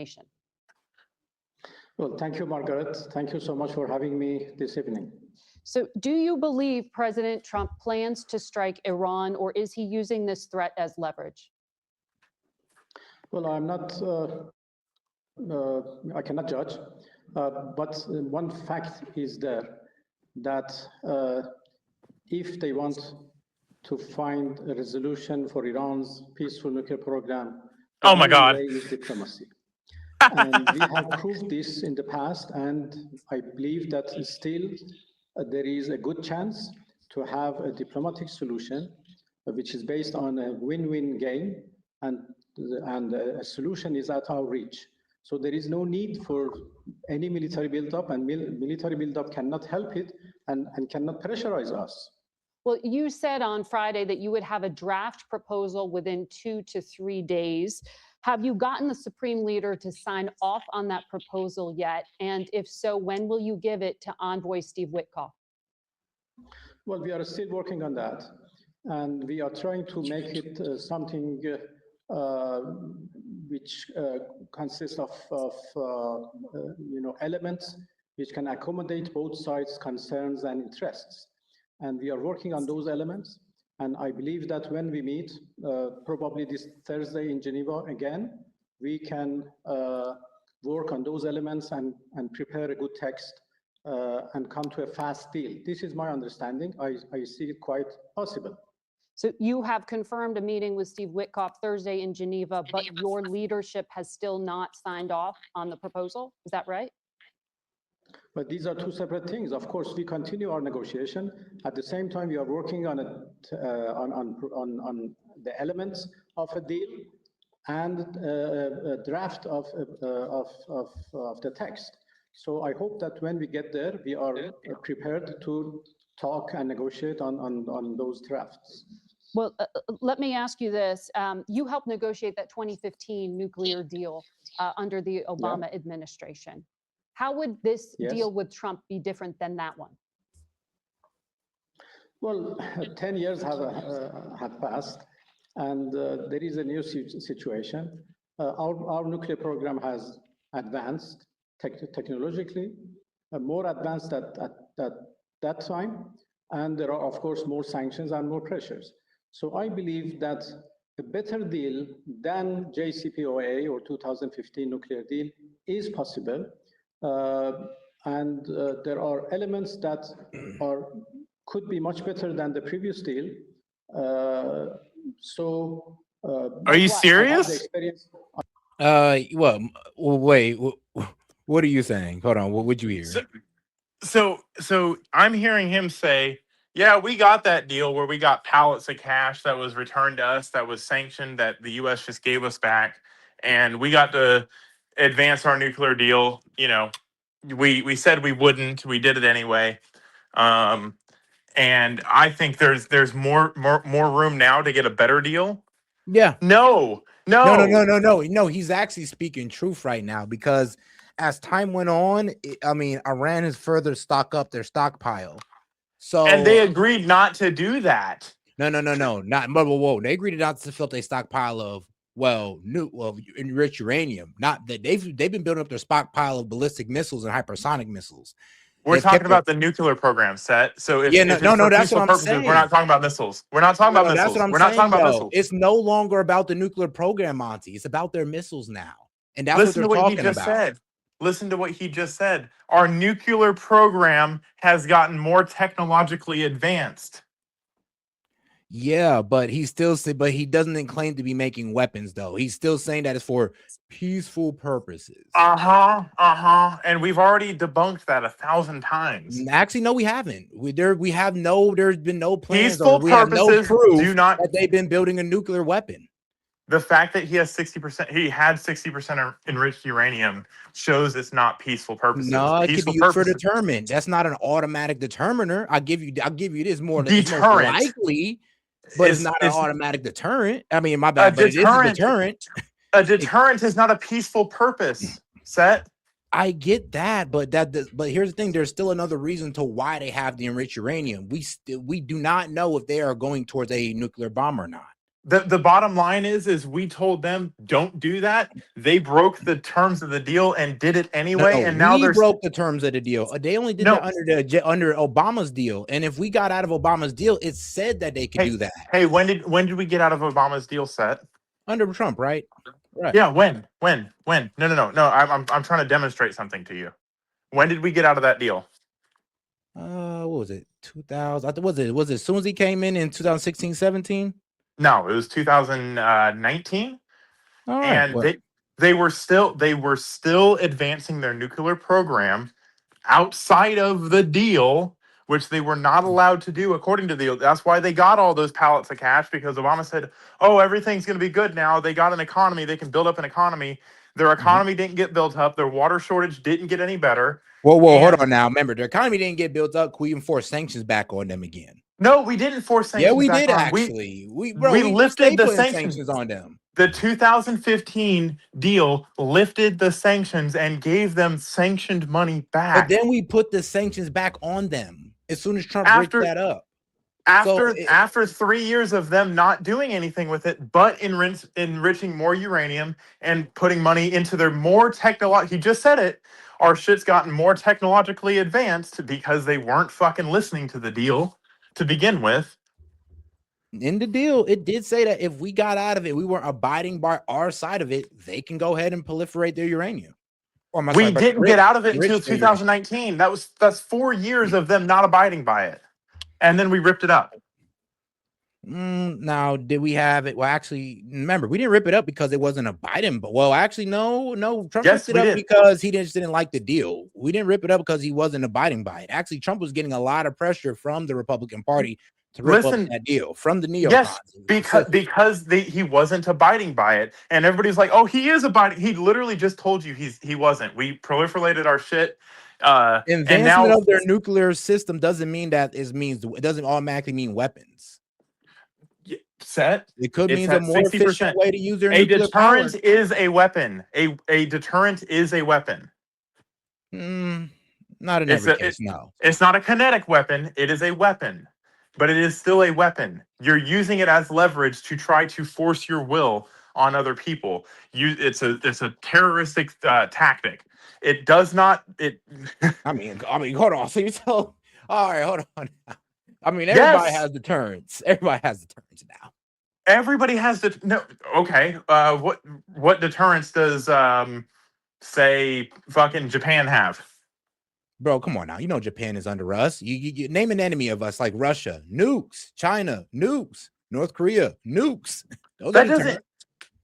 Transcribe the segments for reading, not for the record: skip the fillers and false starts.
information. Well, thank you, Margaret. Thank you so much for having me this evening. So do you believe President Trump plans to strike Iran, or is he using this threat as leverage? Well, I'm not, I cannot judge, but one fact is there that if they want to find a resolution for Iran's peaceful nuclear program, the oh my only God, way is diplomacy. And we have proved this in the past, and I believe that still there is a good chance to have a diplomatic solution, which is based on a win-win game, and a solution is at our reach. So there is no need for any military buildup, and military buildup cannot help it and cannot pressurize us. Well, you said on Friday that you would have a draft proposal within 2 to 3 days. Have you gotten the Supreme Leader to sign off on that proposal yet? And if so, when will you give it to Envoy Steve Witkoff? Well, we are still working on that, and we are trying to make it something which consists of elements which can accommodate both sides' concerns and interests. And we are working on those elements. And I believe that when we meet, probably this Thursday in Geneva again, we can work on those elements and prepare a good text and come to a fast deal. This is my understanding. I see it quite possible. So you have confirmed a meeting with Steve Witkoff Thursday in Geneva, but your leadership has still not signed off on the proposal. Is that right? But these are two separate things. Of course, we continue our negotiation. At the same time, we are working on the elements of a deal and a draft of the text. So I hope that when we get there, we are prepared to talk and negotiate on those drafts. Well, let me ask you this. You helped negotiate that 2015 nuclear deal under the Obama administration. How would this deal with Trump be different than that one? Well, 10 years have passed, and there is a new situation. Our nuclear program has advanced technologically, more advanced at that time, and there are, of course, more sanctions and more pressures. So I believe that a better deal than JCPOA or 2015 nuclear deal is possible. And there are elements that could be much better than the previous deal. Are you serious? Well, wait. What are you saying? Hold on. What would you hear? So I'm hearing him say, yeah, we got that deal where we got pallets of cash that was returned to us, that was sanctioned, that the U.S. just gave us back, and we got to advance our nuclear deal. You know, we said we wouldn't, we did it anyway. And I think there's more room now to get a better deal. Yeah. No. He's actually speaking truth right now, because as time went on, Iran has further stocked up their stockpile. So, and they agreed not to do that. No. Whoa. They agreed not to fill their stockpile of enriched uranium. Not that they've been building up their stockpile of ballistic missiles and hypersonic missiles. We're talking about the nuclear program, Set. So if that's what I'm saying. We're not talking about missiles. We're not talking about missiles. We're not talking about missiles. It's no longer about the nuclear program, Monty. It's about their missiles now, and that's what they're talking about. Listen to what he just said. Our nuclear program has gotten more technologically advanced. Yeah, but he doesn't claim to be making weapons, though. He's still saying that it's for peaceful purposes. And we've already debunked that 1,000 times. Actually, no, we haven't. There's been no plans. Peaceful we have purposes no proof do not that they've been building a nuclear weapon. The fact that he has 60%, he had 60% enriched uranium, shows it's not peaceful purposes. No, it could be used for deterrent. That's not an automatic determiner. I'll give you this more likely, but it's not an automatic deterrent. I mean, my bad, but it is a deterrent. A deterrent is not a peaceful purpose. Set. I get that, but here's the thing: there's still another reason to why they have the enriched uranium. We do not know if they are going towards a nuclear bomb or not. The bottom line is we told them don't do that. They broke the terms of the deal and did it anyway. No, And now we they're broke the terms of the deal. They only did that under Obama's deal. And if we got out of Obama's deal, it said that they could do that. Hey, when did we get out of Obama's deal set? Under Trump, right? Right. Yeah, when? No. I'm trying to demonstrate something to you. When did we get out of that deal? What was it? 2000? Was it as soon as he came in 2016, 17? No, it was 2019. All right. And they were still advancing their nuclear program outside of the deal, which they were not allowed to do according to the deal. That's why they got all those pallets of cash, because Obama said, oh, everything's going to be good now. They got an economy. They can build up an economy. Their economy didn't get built up. Their water shortage didn't get any better. Whoa, hold on now. Remember, their economy didn't get built up. We even force sanctions back on them again. No, we didn't force sanctions. Yeah, we back did on. actually. We lifted the sanctions on them. The 2015 deal lifted the sanctions and gave them sanctioned money back. But then we put the sanctions back on them as soon as Trump breaks that up. After 3 years of them not doing anything with it, but enriching more uranium and putting money into their more technological, he just said it, our shit's gotten more technologically advanced because they weren't fucking listening to the deal to begin with. In the deal, it did say that if we got out of it, we weren't abiding by our side of it, they can go ahead and proliferate their uranium. We didn't get out of it until 2019. That's 4 years of them not abiding by it. And then we ripped it up. Now, did we have it? Well, actually, remember, we didn't rip it up because it wasn't a Biden. But well, actually, no. Trump ripped it up because he just didn't like the deal. We didn't rip it up because he wasn't abiding by it. Actually, Trump was getting a lot of pressure from the Republican Party to rip up that deal from the neocons. Yes, because he wasn't abiding by it, and everybody's like, "Oh, he is abiding." He literally just told you he wasn't. We proliferated our shit. Advancement of their nuclear system doesn't mean that it doesn't automatically mean weapons. It could mean a more efficient way to use their nuclear deterrent power. is a weapon. A deterrent is a weapon. Not in every case. No, it's not a kinetic weapon. It is a weapon. But it is still a weapon. You're using it as leverage to try to force your will on other people. It's a terroristic tactic. It does not. I mean, hold on. So you tell. All right, hold on. I mean, everybody has deterrents. Everybody has deterrents now. Everybody has okay. What deterrents does say fucking Japan have? Bro, come on now. You know Japan is under us. You name an enemy of us like Russia, nukes, China, nukes, North Korea, nukes. That doesn't.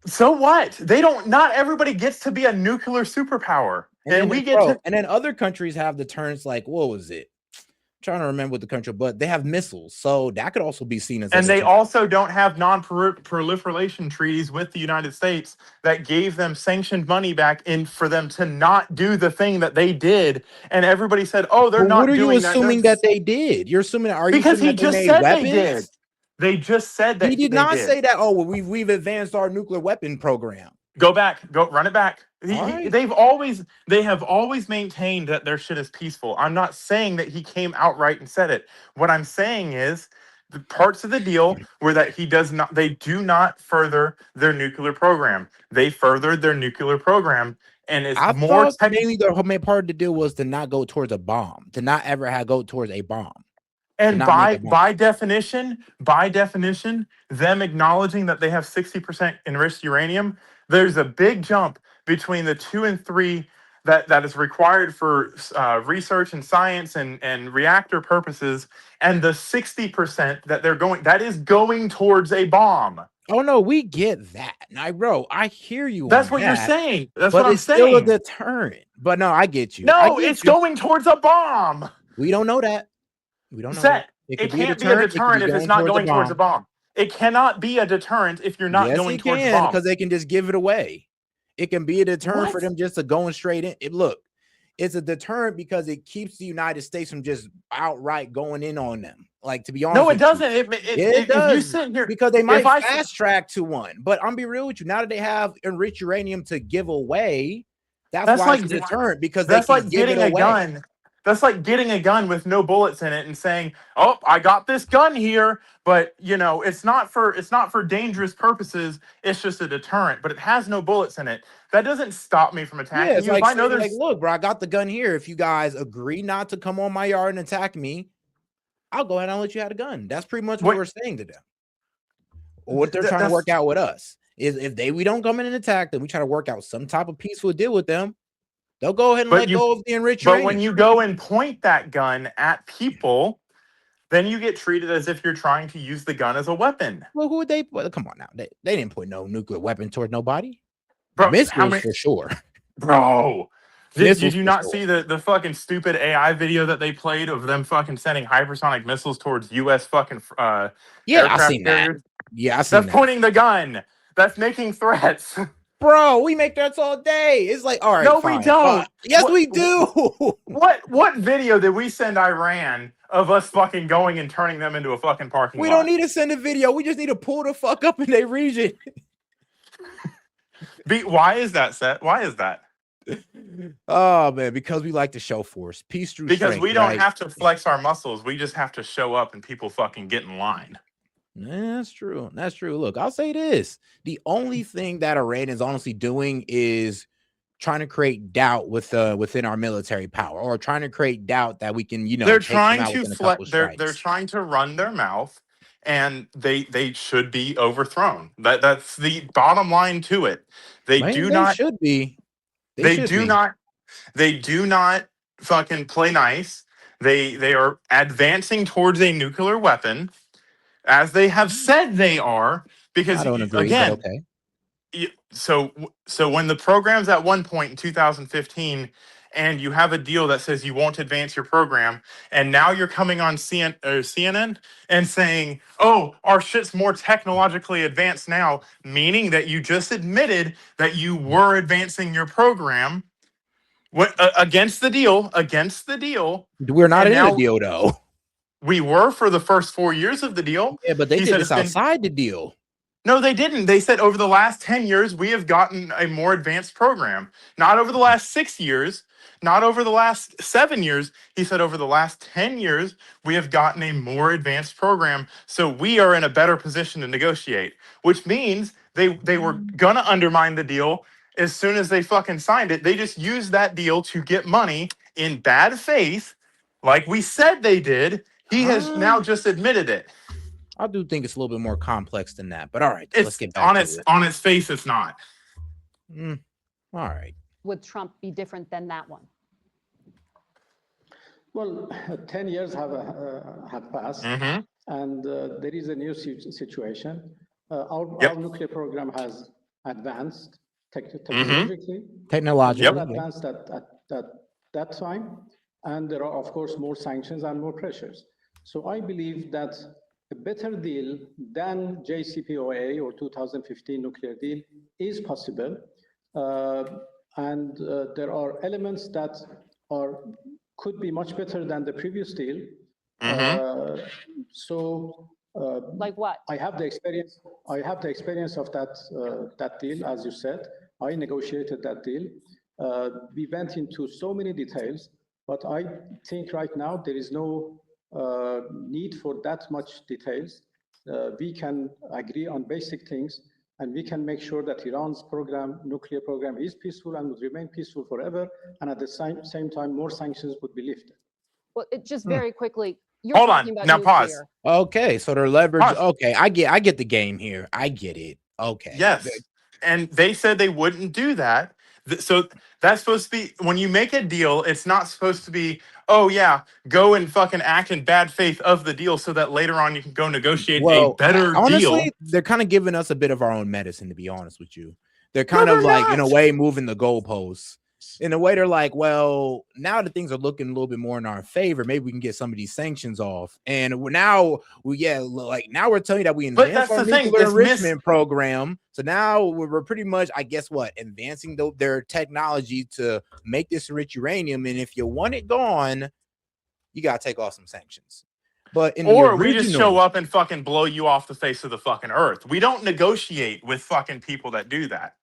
So what? They don't. Not everybody gets to be a nuclear superpower, and we get to. And then other countries have deterrents like what was it? I'm trying to remember what the country, but they have missiles, so that could also be seen as. And they also don't have non-proliferation treaties with the United States that gave them sanctioned money back in for them to not do the thing that they did. And everybody said, "Oh, they're not doing that." What are you assuming that they did? You're assuming that because he just said they did. They just said that he did not say that. Oh, well, we've advanced our nuclear weapon program. Go run it back. They have always maintained that their shit is peaceful. I'm not saying that he came outright and said it. What I'm saying is the parts of the deal were that they do not further their nuclear program. They furthered their nuclear program, and it's more mainly the main part of the deal was to not go towards a bomb, to not ever go towards a bomb. And by definition, them acknowledging that they have 60% enriched uranium, there's a big jump between the 2 and 3 that is required for research and science and reactor purposes, and the 60% that is going towards a bomb. Oh no, we get that. Now, bro, I hear you. That's what you're saying. That's what I'm saying. Still a deterrent. But no, I get you. No, it's going towards a bomb. We don't know that. We don't know. That. It can't be a deterrent if it's not going towards a bomb. It cannot be a deterrent if you're not going towards a bomb. Because they can just give it away. It can be a deterrent for them just to going straight in. Look, it's a deterrent because it keeps the United States from just outright going in on them. Like, to be honest, no, it doesn't. It does. If you sit here, because they might fast track to one. But I'm be real with you. Now that they have enriched uranium to give away, that's why it's a deterrent because that's like getting a gun. That's like getting a gun with no bullets in it and saying, "Oh, I got this gun here, but it's not for dangerous purposes. It's just a deterrent, but it has no bullets in it." That doesn't stop me from Yeah, attacking it's you. If like I know saying, like, there's look, bro, I got the gun here. If you guys agree not to come on my yard and attack me, I'll go ahead and let you have a gun. That's pretty much what what we're saying to them. Or what they're trying to that's work out with us is if we don't come in and attack them, we try to work out some type of peaceful deal with them. They'll go ahead and but let go of the enriched but when uranium. you go and point that gun at people, then you get treated as if you're trying to use the gun as a weapon. Well, who would they? Well, come on now, they didn't put no nuclear weapon toward nobody. Bro, Missiles for sure. Bro, did Missiles you for not sure. see the fucking stupid AI video that they played of them fucking sending hypersonic missiles towards U.S. fucking Yeah, I aircraft seen that. carriers? Yeah, I seen That's that. pointing the gun. That's making threats. Bro, we make threats all day. It's like, all right, No, fine. we don't. Yes, What- we do. What video did we send Iran of us fucking going and turning them into a fucking parking We lot? don't need to send a video. We just need to pull the fuck up in their region. Why is that, Seth? Why is that? Oh man, because we like to show force, peace through Because strength, we don't right? have to flex our muscles. We just have to show up and people fucking get in line. That's true. That's true. Look, I'll say this: the only thing that Iran is honestly doing is trying to create doubt within our military power, or trying to create doubt that we can, They're take them trying out to within a couple of they're strikes. trying to run their mouth, and they should be overthrown. That's the bottom line to it. They Man, do they not should be. they do not they do not fucking play nice. They are advancing towards a nuclear weapon, as they have said they are, because I don't agree, but again, okay. so when the program's at one point in 2015 and you have a deal that says you won't advance your program, and now you're coming on CNN and saying, oh, our shit's more technologically advanced now, meaning that you just admitted that you were advancing your program against the deal, We're not and in a now deal though. we were for the first 4 years of the deal. Yeah, but they He did said this it's been outside the deal. No, they didn't. They said over the last 10 years, we have gotten a more advanced program. Not over the last 6 years, not over the last 7 years. He said over the last 10 years, we have gotten a more advanced program. So we are in a better position to negotiate, which means they were going to undermine the deal as soon as they fucking signed it. They just used that deal to get money in bad faith, like we said they did. He has now just admitted it. I do think it's a little bit more complex than that, but all right, let's It's get back to it. on its face, it's not. All right. Would Trump be different than that one? Well, 10 years have passed, and there is a new situation. Our nuclear program has advanced technologically. Technologically, more advanced at that time, and there are, of course, more sanctions and more pressures. So I believe that a better deal than JCPOA or 2015 nuclear deal is possible, and there are elements that could be much better than the previous deal. Like what? I have the experience. I have the experience of that deal, as you said. I negotiated that deal. We went into so many details, but I think right now there is no need for that much details. We can agree on basic things, and we can make sure that Iran's nuclear program is peaceful and would remain peaceful forever. And at the same time, more sanctions would be lifted. Well, just very quickly. You're Hold talking on. about Now nuclear. pause. Okay, so they're leverage. Pause. Okay, I get the game here. I get it. Okay. Yes. And they said they wouldn't do that. So that's supposed to be, when you make a deal, it's not supposed to be, oh yeah, go and fucking act in bad faith of the deal so that later on you can go negotiate a better honestly, deal. They're kind of giving us a bit of our own medicine, to be honest with you. They're kind of like, in a way, moving the goalposts. In a way, they're like, well, now that things are looking a little bit more in our favor, maybe we can get some of these sanctions off. And now now we're telling you that we advanced our nuclear enrichment program. So now we're pretty much, I guess, advancing their technology to make this rich uranium. And if you want it gone, you got to take off some sanctions. But we just show up and fucking blow you off the face of the fucking earth. We don't negotiate with fucking people that do that.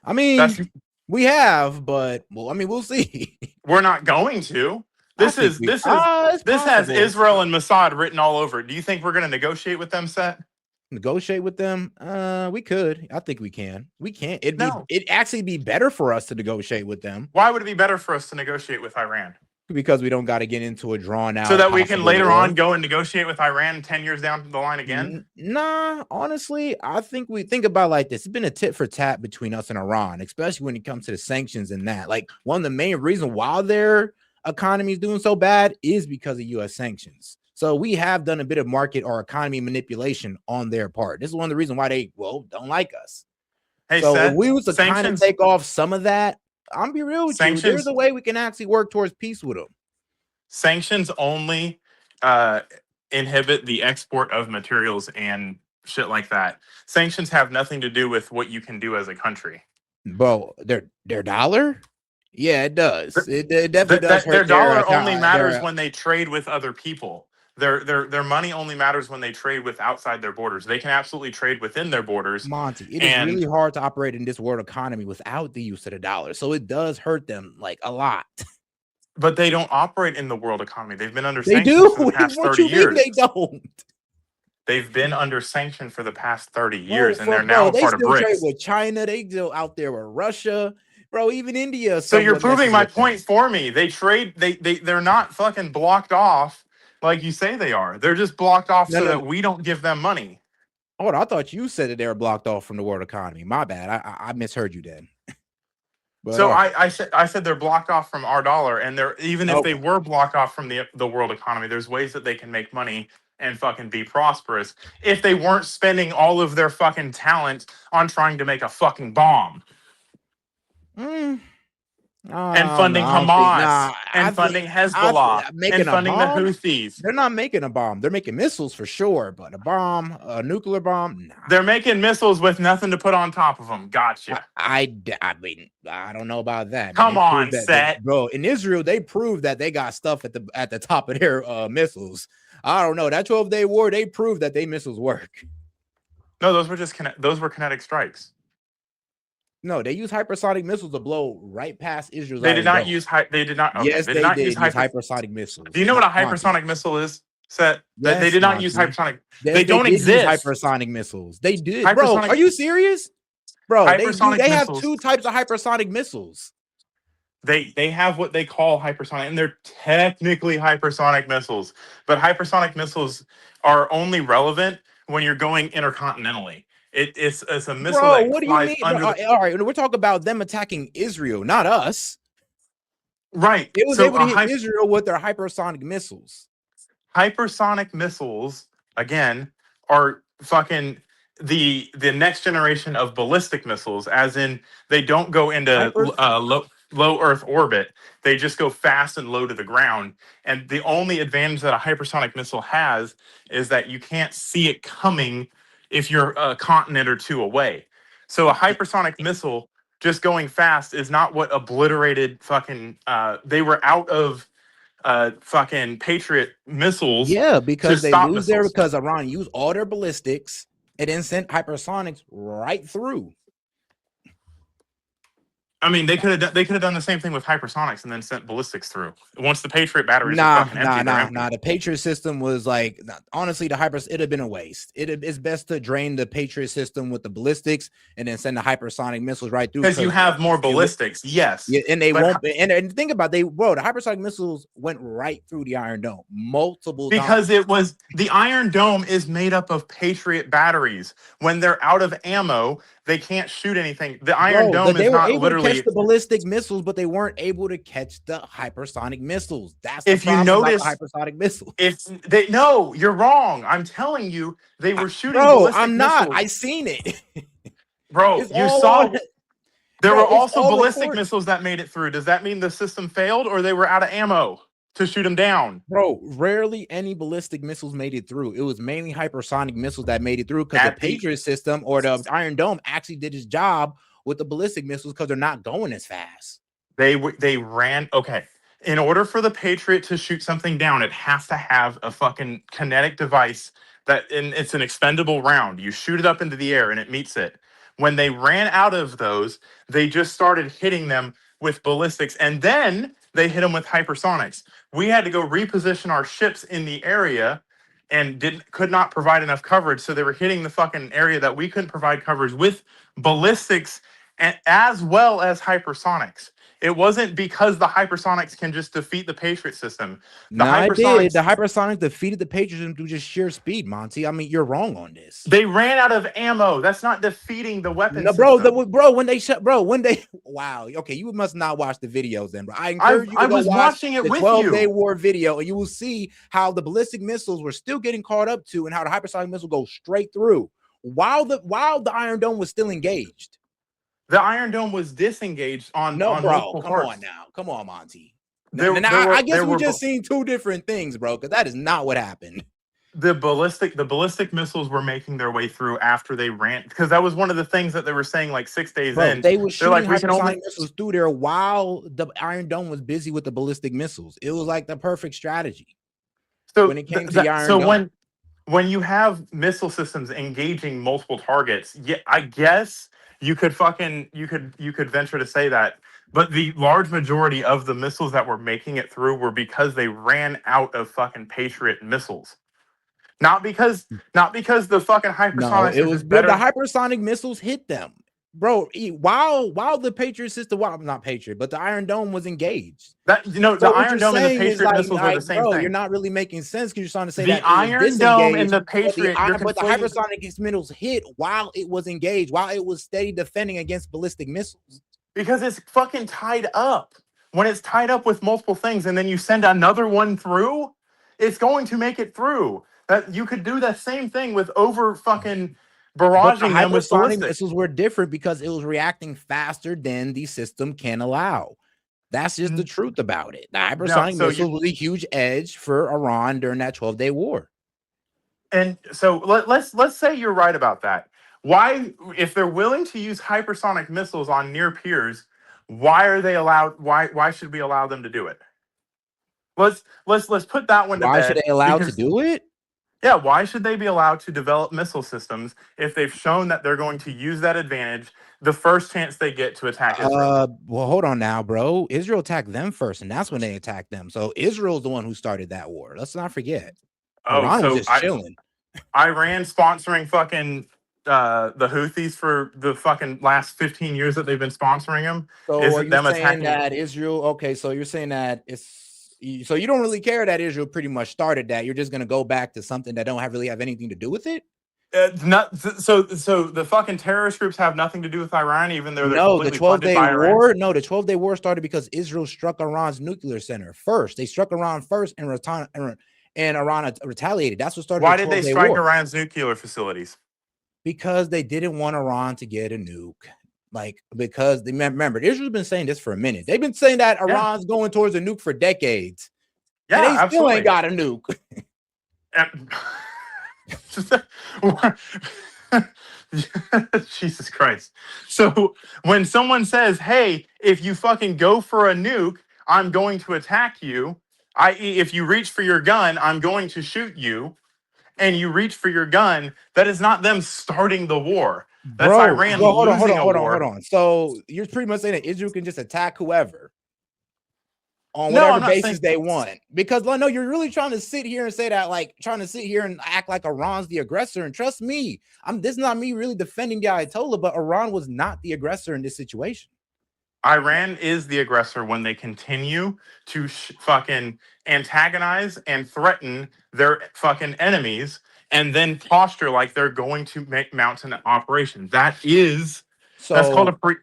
I mean, we have, but we'll see. We're not going to. This is it's this has possible. Israel and Mossad written all over it. Do you think we're going to negotiate with them, Set? Negotiate with them? We could. I think we can. We can. It'd actually be better for us to negotiate with them. Why would it be better for us to negotiate with Iran? Because we don't got to get into a drawn out. So that we can later on go and negotiate with Iran 10 years down the line again? Nah, honestly, I think we think about like this. It's been a tit for tat between us and Iran, especially when it comes to the sanctions and that. Like one of the main reasons why their economy is doing so bad is because of U.S. sanctions. So we have done a bit of market or economy manipulation on their part. This is one of the reasons why they don't like us. Hey, so Seth, if we was to kind of take off some of that, I'm be real with you. There's a way we can actually work towards peace with them. Sanctions only inhibit the export of materials and shit like that. Sanctions have nothing to do with what you can do as a country. Bro, their dollar? Yeah, it does. It definitely does hurt their dollar only matters when they trade with other people. Their money only matters when they trade with outside their borders. They can absolutely trade within their borders. Monty, it is really hard to operate in this world economy without the use of the dollar. So it does hurt them like a lot. But they don't operate in the world economy. They've been under sanctions for the past 30 years. They don't. They've been under sanction for the past 30 years, and they're now part of BRICS. Trade with China. They still out there with Russia. Bro, even India. So you're proving my point for me. They trade. They're not fucking blocked off like you say they are. They're just blocked off that we don't give them money. Hold on, I thought you said that they were blocked off from the world economy. My bad. I misheard you then. But, so I said they're blocked off from our dollar, and they're even if they were blocked off from the world economy, there's ways that they can make money and fucking be prosperous if they weren't spending all of their fucking talent on trying to make a fucking bomb. And funding Hamas, and funding Hezbollah, and funding the Houthis. They're not making a bomb. They're making missiles for sure, but a nuclear bomb, nah. They're making missiles with nothing to put on top of them. Gotcha. I mean, I don't know about that. Come on, Set. Bro, in Israel, they proved that they got stuff at the top of their missiles. I don't know. That 12-day war, they proved that they missiles work. No, those were kinetic strikes. No, they use hypersonic missiles to blow right past Israel. They did not use. They did not. Okay, yes, they did use hypersonic missiles. Do you know what a hypersonic missile is? Set. Yes, they did not use hypersonic. They don't exist. Hypersonic missiles. They did. Bro, are you serious? Bro, they have two types of hypersonic missiles. They have what they call hypersonic, and they're technically hypersonic missiles. But hypersonic missiles are only relevant when you're going intercontinentally. It's a missile. Bro, what do you mean? All right, we're talking about them attacking Israel, not us. Right. It was able to hit Israel with their hypersonic missiles. Hypersonic missiles, again, are fucking the next generation of ballistic missiles, as in they don't go into low Earth orbit. They just go fast and low to the ground. And the only advantage that a hypersonic missile has is that you can't see it coming if you're a continent or two away. So a hypersonic missile just going fast is not what obliterated fucking they were out of fucking Patriot missiles. Yeah, because they lose because Iran used all their ballistics and then sent hypersonics right through. I mean, they could have done the same thing with hypersonics and then sent ballistics through. Once the Patriot batteries Nah. The Patriot system was like, honestly, it'd have been a waste. It's best to drain the Patriot system with the ballistics and then send the hypersonic missiles right through. Because you have more ballistics, yes. Yeah, and they won't. And think about the hypersonic missiles went right through the Iron Dome multiple times. Because the Iron Dome is made up of Patriot batteries. When they're out of ammo, they can't shoot anything. The Iron Dome is not literally catch the ballistic missiles, but they weren't able to catch the hypersonic missiles. That's if you notice the hypersonic missiles. No, you're wrong. I'm telling you, they were shooting. I'm not. I seen it, bro. You saw. There were also ballistic missiles that made it through. Does that mean the system failed, or they were out of ammo to shoot them down? Bro, rarely any ballistic missiles made it through. It was mainly hypersonic missiles that made it through because the Patriot system or the Iron Dome actually did its job with the ballistic missiles because they're not going as fast. They ran. Okay. In order for the Patriot to shoot something down, it has to have a fucking kinetic device and it's an expendable round. You shoot it up into the air and it meets it. When they ran out of those, they just started hitting them with ballistics. And then they hit them with hypersonics. We had to go reposition our ships in the area and could not provide enough coverage. So they were hitting the fucking area that we couldn't provide coverage with ballistics and as well as hypersonics. It wasn't because the hypersonics can just defeat the Patriot system. The No, it did. hypersonics, The hypersonics defeated the Patriots through just sheer speed, Monty. I mean, you're wrong on this. they ran out of ammo. That's not defeating the weapon No, system. when they wow, okay, you must not watch the videos then, bro. I encourage you to I go was watch watching it the with 12-day you. war video, and you will see how the ballistic missiles were still getting caught up to, and how the hypersonic missile goes straight through while the Iron Dome was still engaged. The Iron Dome was disengaged on multiple come parts. on now, come on, Monty. I guess we just seen two different things, bro, because that is not what happened. The ballistic missiles were making their way through after they ran, because that was one of the things that they were saying like 6 days in. They were shooting like, hypersonic missiles through there while the Iron Dome was busy with the ballistic missiles. It was like the perfect strategy. So when it came to the Iron Dome. when you have missile systems engaging multiple targets, yeah, I guess you could venture to say that. But the large majority of the missiles that were making it through were because they ran out of fucking Patriot missiles. Not because the fucking hypersonics it are was just better. The hypersonic missiles hit them, bro. While the Patriot system, not Patriot, but the Iron Dome was engaged. The Iron Dome and the Patriot missiles are the same thing. You're not really making sense because you're trying to say the that Iron Dome and the Patriot, but the hypersonic missiles hit while it was engaged, while it was steady defending against ballistic missiles. Because it's fucking tied up. When it's tied up with multiple things, and then you send another one through, it's going to make it through. That you could do that same thing with over fucking barraging them with ballistics. Missiles were different because it was reacting faster than the system can allow. That's just the truth about it. The hypersonic missiles was a huge edge for Iran during that 12-day war. And so let's say you're right about that. Why, if they're willing to use hypersonic missiles on near peers, why are they allowed? Why should we allow them to do it? Let's put that one to bed. Why should they allow to do it? Yeah, why should they be allowed to develop missile systems if they've shown that they're going to use that advantage the first chance they get to attack Israel? Well, hold on now, bro. Israel attacked them first, and that's when they attacked them. So Israel's the one who started that war. Let's not forget. Iran was just chilling. Iran sponsoring fucking the Houthis for the fucking last 15 years that they've been sponsoring them. So isn't them attacking that Israel? Okay, so you're saying that so you don't really care that Israel pretty much started that. You're just gonna go back to something that don't really have anything to do with it. So the fucking terrorist groups have nothing to do with Iran, even though they're the 12-day war. No, the 12-day war started because Israel struck Iran's nuclear center first. They struck Iran first, and Iran retaliated. That's what started. Why did they strike Iran's nuclear facilities? Because they didn't want Iran to get a nuke. Because they remember, Israel's been saying this for a minute. They've been saying that Iran's going towards a nuke for decades. Yeah, and they still ain't got a nuke. Jesus Christ. So when someone says, hey, if you fucking go for a nuke, I'm going to attack you, i.e., if you reach for your gun, I'm going to shoot you, and you reach for your gun, that is not them starting the war. That's Iran losing a war. Hold on. So you're pretty much saying that Israel can just attack whoever on whatever basis they want. Because no, you're really trying to sit here and say that, and act like Iran's the aggressor. And trust me, this is not me really defending the Ayatollah, but Iran was not the aggressor in this situation. Iran is the aggressor when they continue to fucking antagonize and threaten their fucking enemies, and then posture like they're going to mount an operation. That's called a pre.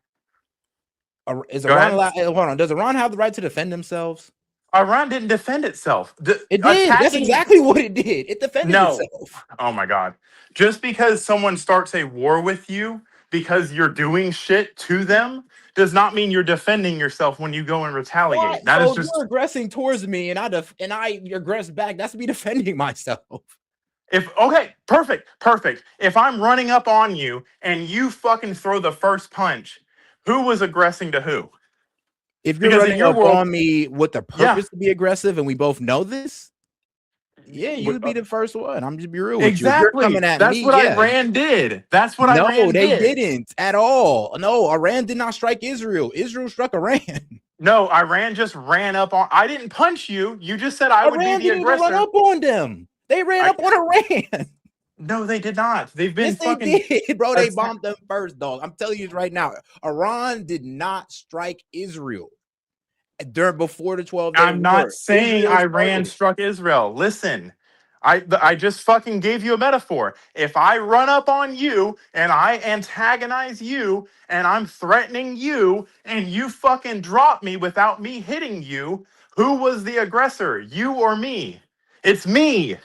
Is Iran allowed? Hold on. Does Iran have the right to defend themselves? Iran didn't defend itself. It did. That's exactly what it did. It defended itself. Oh my God. Just because someone starts a war with you because you're doing shit to them does not mean you're defending yourself when you go and retaliate. What? That is just you're aggressing towards me, and I aggress back. That's me defending myself. Perfect. If I'm running up on you and you fucking throw the first punch, who was aggressing to who? If you're running up on me with the purpose to be aggressive, and we both know this, Yeah, you'd be the first one. I'm just be real with you. If you're Exactly. coming at That's me, what yeah. Iran did. That's what No, Iran they did. didn't at all. No, Iran did not strike Israel. Israel struck Iran. No, Iran just ran up on. I didn't punch you. You just said I would be Iran the didn't even run aggressor. up on them. They ran I, up on Iran. no, they did not. They've been Yes, they fucking. did, bro. They bombed them first, dog. I'm telling you right now. Iran did not strike Israel before the 12-day I'm not war. saying Israel Iran started it. struck Israel. Listen, I just fucking gave you a metaphor. If I run up on you and I antagonize you and I'm threatening you and you fucking drop me without me hitting you, who was the aggressor? You or me? It's me.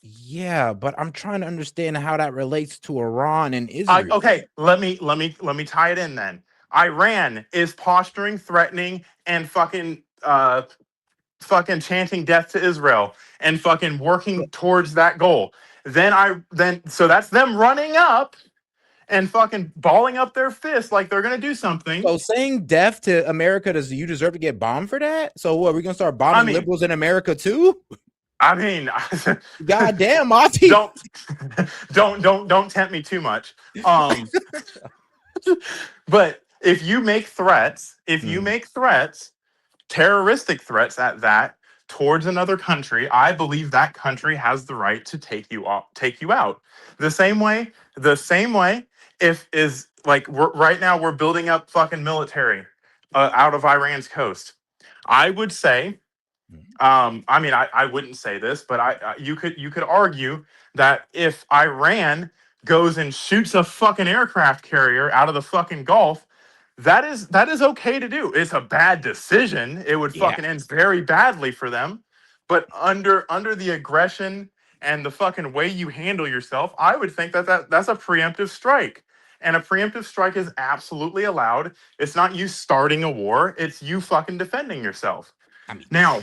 Yeah, but I'm trying to understand how that relates to Iran and Israel. Okay, let me tie it in then. Iran is posturing, threatening, and fucking chanting death to Israel and fucking working towards that goal. So that's them running up and fucking balling up their fists like they're gonna do something. So saying death to America, does you deserve to get bombed for that? So what, we're gonna start bombing liberals in America too? I mean, God damn, Monty. don't tempt me too much. But if you make threats, terroristic threats at that towards another country, I believe that country has the right to take you out. The same way, if is like right now we're building up fucking military out of Iran's coast. I would say, I mean, I wouldn't say this, but you could argue that if Iran goes and shoots a fucking aircraft carrier out of the fucking Gulf, that is okay to do. It's a bad decision. It would fucking end very badly for them. But under the aggression and the fucking way you handle yourself, I would think that's a preemptive strike. And a preemptive strike is absolutely allowed. It's not you starting a war, it's you fucking defending yourself. I mean, now,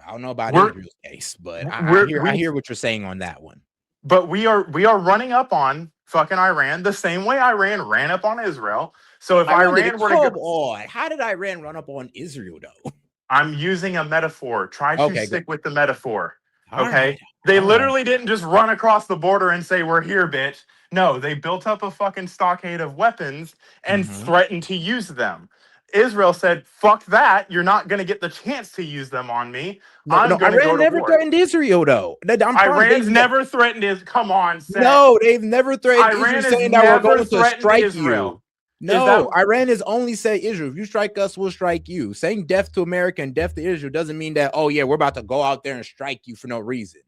I don't know about Israel's case, but I hear what you're saying on that one. But we are running up on fucking Iran the same way Iran ran up on Israel. So if Iran were to go, how did Iran run up on Israel though? I'm using a metaphor. Try to stick with the metaphor. Okay. Right. They literally didn't just run across the border and say, "We're here, bitch." No, they built up a fucking stockade of weapons and threatened to use them. Israel said, "Fuck that. You're not going to get the chance to use them on me. I'm going to go to never war." threatened Israel though. Iran's never threatened Israel. Come on, Seth. No, they've never threatened Iran Israel, saying that we're going to strike Israel. You. No, Iran is only saying Israel. If you strike us, we'll strike you. Saying death to America and death to Israel doesn't mean that, oh yeah, we're about to go out there and strike you for no reason.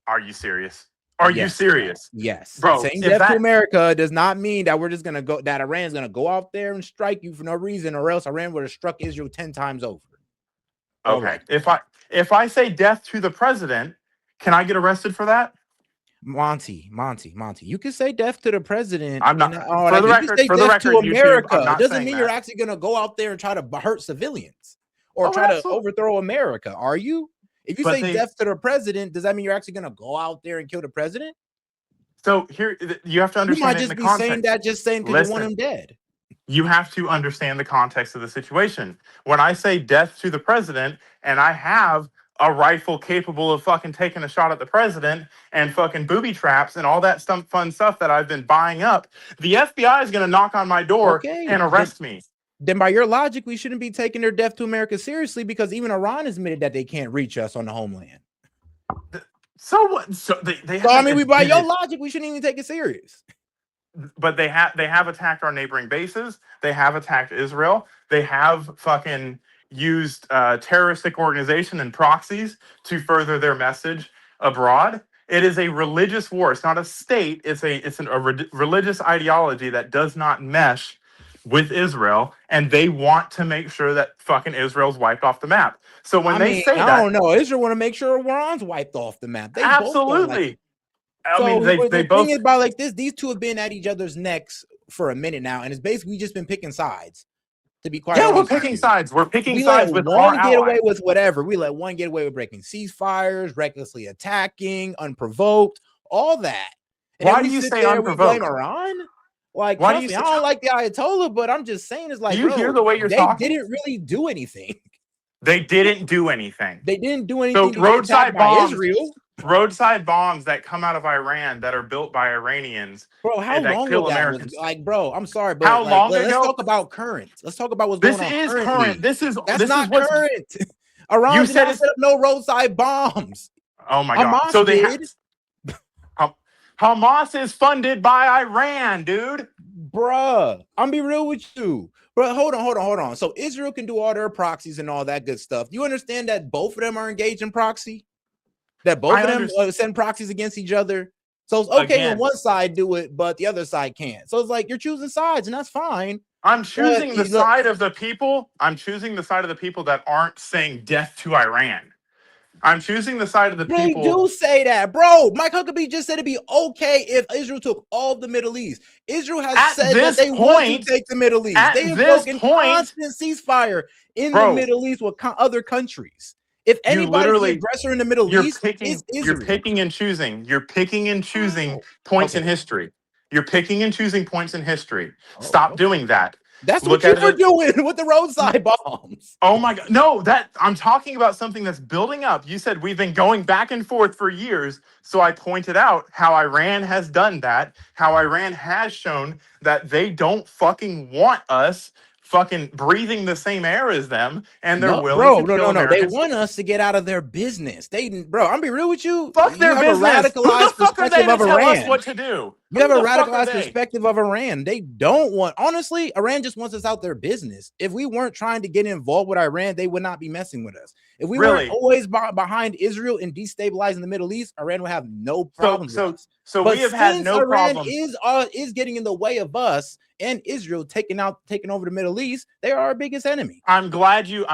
Are you serious? Are you serious? Yes. Bro, saying death to America does not mean that we're just gonna go, that Iran's gonna go out there and strike you for no reason, or else Iran would have struck Israel 10 times over. Okay. If I say death to the president, can I get arrested for that? Monty, you can say death to the president. I'm not. For the record, to America. YouTube, it doesn't mean you're actually going to go out there and try to hurt civilians or try to overthrow America. Are you? If you say death to the president, does that mean you're actually going to go out there and kill the president? So here, you have to understand. You might just be saying that, just saying because you want him dead. You have to understand the context of the situation. When I say death to the president, and I have a rifle capable of fucking taking a shot at the president and fucking booby traps and all that fun stuff that I've been buying up, the FBI is going to knock on my door and arrest me. Then by your logic, we shouldn't be taking their death to America seriously, because even Iran has admitted that they can't reach us on the homeland. So what? So I mean, by your logic, we shouldn't even take it serious. But they have attacked our neighboring bases. They have attacked Israel. They have fucking used terroristic organization and proxies to further their message abroad. It is a religious war. It's not a state. It's a religious ideology that does not mesh with Israel, and they want to make sure that fucking Israel's wiped off the map. So when they say that, I don't know, Israel want to make sure Iran's wiped off the map. They absolutely. I mean, they both. Thing is, about like this, these two have been at each other's necks for a minute now, and it's basically just been picking sides. To be quite honest, we're picking sides. We're picking sides with one get away with whatever. We let one get away with breaking ceasefires, recklessly attacking, unprovoked, all that. And why do you say unprovoked? We blame Iran? Like, why do you? I don't like the Ayatollah, but I'm just saying, it's like, do you hear the way you're talking? They didn't really do anything. They didn't do anything. They didn't do So anything to get roadside attacked by bombs, Israel. roadside bombs that come out of Iran that are built by Iranians Bro, how and that long kill ago that was? Americans. Like, bro, I'm sorry, but How like, long let's ago? talk about current. Let's talk about what's This going on is currently. current. This is not what's current. Iran you did said. not set up no roadside bombs. Oh my god! Hamas So they did. Hamas is funded by Iran, dude. Bruh, I'm be real with you. But hold on. So Israel can do all their proxies and all that good stuff. You understand that both of them are engaged in proxy? That both of them send proxies against each other. So it's okay when one side do it, but the other side can't. So it's like you're choosing sides, and that's fine. I'm choosing the side of the people. I'm choosing the side of the people that aren't saying death to Iran. I'm choosing the side of the people. They do say that, bro. Mike Huckabee just said it'd be okay if Israel took all of the Middle East. Israel has said that they want to take the Middle East. They have broken constant ceasefire in the Middle East with other countries. If anybody's the aggressor in the Middle East, it's Israel. You're picking and choosing. You're picking and choosing points in history. You're picking and choosing points in history. Stop doing that. That's what you were doing with the roadside bombs. Oh my god. No, I'm talking about something that's building up. You said we've been going back and forth for years. So I pointed out how Iran has done that, how Iran has shown that they don't fucking want us fucking breathing the same air as them, and they're willing to kill Americans. They want us to get out of their business. Bro, I'm be real with you. Fuck their business. Who the fuck are they to tell us what to do? You have a radicalized perspective of Iran. They don't want, honestly, Iran just wants us out their business. If we weren't trying to get involved with Iran, they would not be messing with us. If we weren't always behind Israel and destabilizing the Middle East, Iran would have no problems with us. So we have had no problem. Is getting in the way of us and Israel taking over the Middle East. They are our biggest enemy. I'm glad you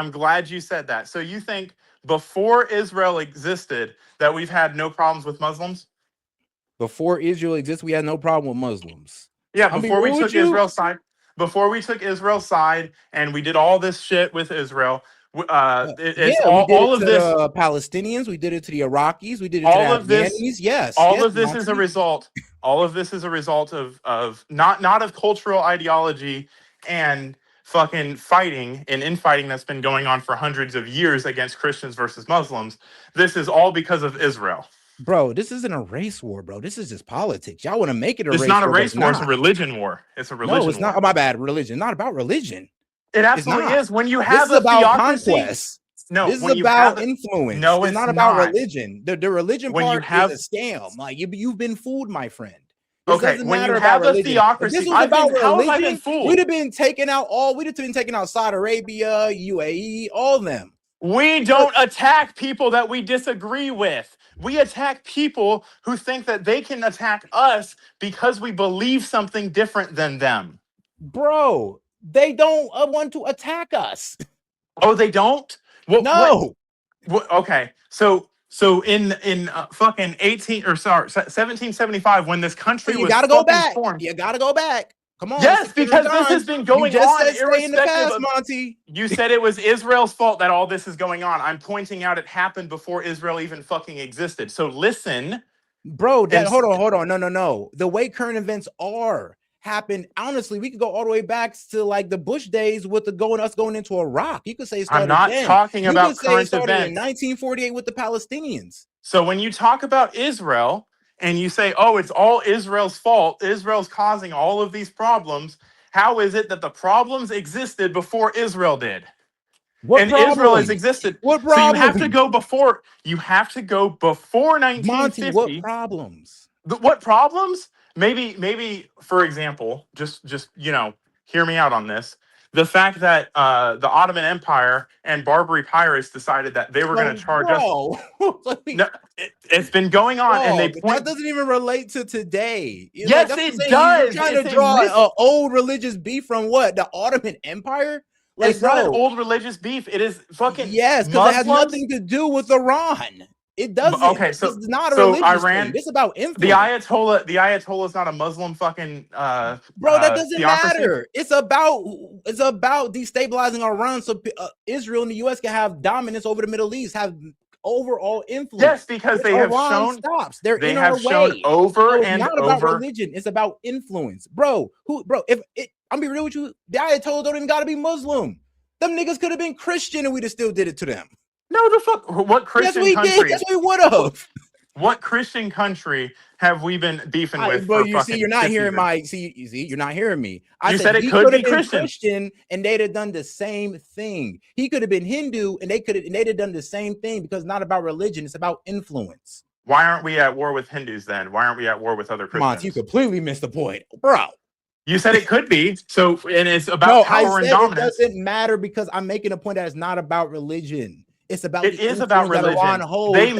said that. So you think before Israel existed that we've had no problems with Muslims? Before Israel exists, we had no problem with Muslims. Yeah, before we took Israel's side, and we did all this shit with Israel. All of this Palestinians, we did it to the Iraqis, we did it to the Afghanis. Yes, all of this is a result. All of this is a result of not of cultural ideology and fucking fighting and infighting that's been going on for hundreds of years against Christians versus Muslims. This is all because of Israel. Bro, this isn't a race war, bro. This is just politics. Y'all want to make it a race war. It's not a race war. It's a religion war. It's a religion war. No, it's not. Oh, my bad. Religion. Not about religion. It absolutely is. When you have this is about conquest. No, this is about influence. No, it's not about religion. The religion part is a scam. Like you've been fooled, my friend. Okay, when you have a theocracy, if this was about religion, we'd have been taking out Saudi Arabia, UAE, all of them. We don't attack people that we disagree with. We attack people who think that they can attack us because we believe something different than them. Bro, they don't want to attack us. Oh, they don't? No. Okay, so in fucking 1775, when this country was formed, you gotta go back. Come on. Yes, because this has been going on irrespective in the past, Monty. You said it was Israel's fault that all this is going on. I'm pointing out it happened before Israel even fucking existed. So listen. Bro, hold on. No. The way current events happened, honestly, we could go all the way back to like the Bush days with us going into Iraq. You could say it started I'm not talking about current events. In 1948 with the Palestinians. So when you talk about Israel, and you say, oh, it's all Israel's fault, Israel's causing all of these problems, how is it that the problems existed before Israel did? Israel has existed. What problem? So you have to go before 1950. Monty, what problems? What problems? Maybe, for example, just hear me out on this. The fact that the Ottoman Empire and Barbary pirates decided that they were going to charge us. No, it's been going on, and that doesn't even relate to today. Yes, it does. You're trying to draw an old religious beef from what? The Ottoman Empire? Like, it's not an old religious beef. It is fucking because it has nothing to do with Iran. It doesn't. Okay, so it's not a religious thing. It's about influence. The Ayatollah is not a Muslim fucking bro. That doesn't matter. It's about destabilizing Iran so Israel and the U.S. can have dominance over the Middle East, have overall influence. Yes, because they have shown stops. They're they in have our shown way. over So and it's not over. about religion. It's about influence, bro. If I'm be real with you, the Ayatollah don't even got to be Muslim. Them niggas could have been Christian and we'd have still did it to them. No, the fuck. What Yes, Christian we country? did. Yes, we would have. What Christian country have we been beefing with But for you see, fucking you're not 50 hearing years? you're not hearing me. I You said said it he could could be have been Christian. Christian and they'd have done the same thing. He could have been Hindu and they'd have done the same thing because it's not about religion, it's about influence. Why aren't we at war with Hindus then? Why aren't we at war with other Christians? You completely missed the point, bro. You said it could be. So, and it's about power and dominance. It doesn't matter because I'm making a point that it's not about religion. It's about it is about religion. They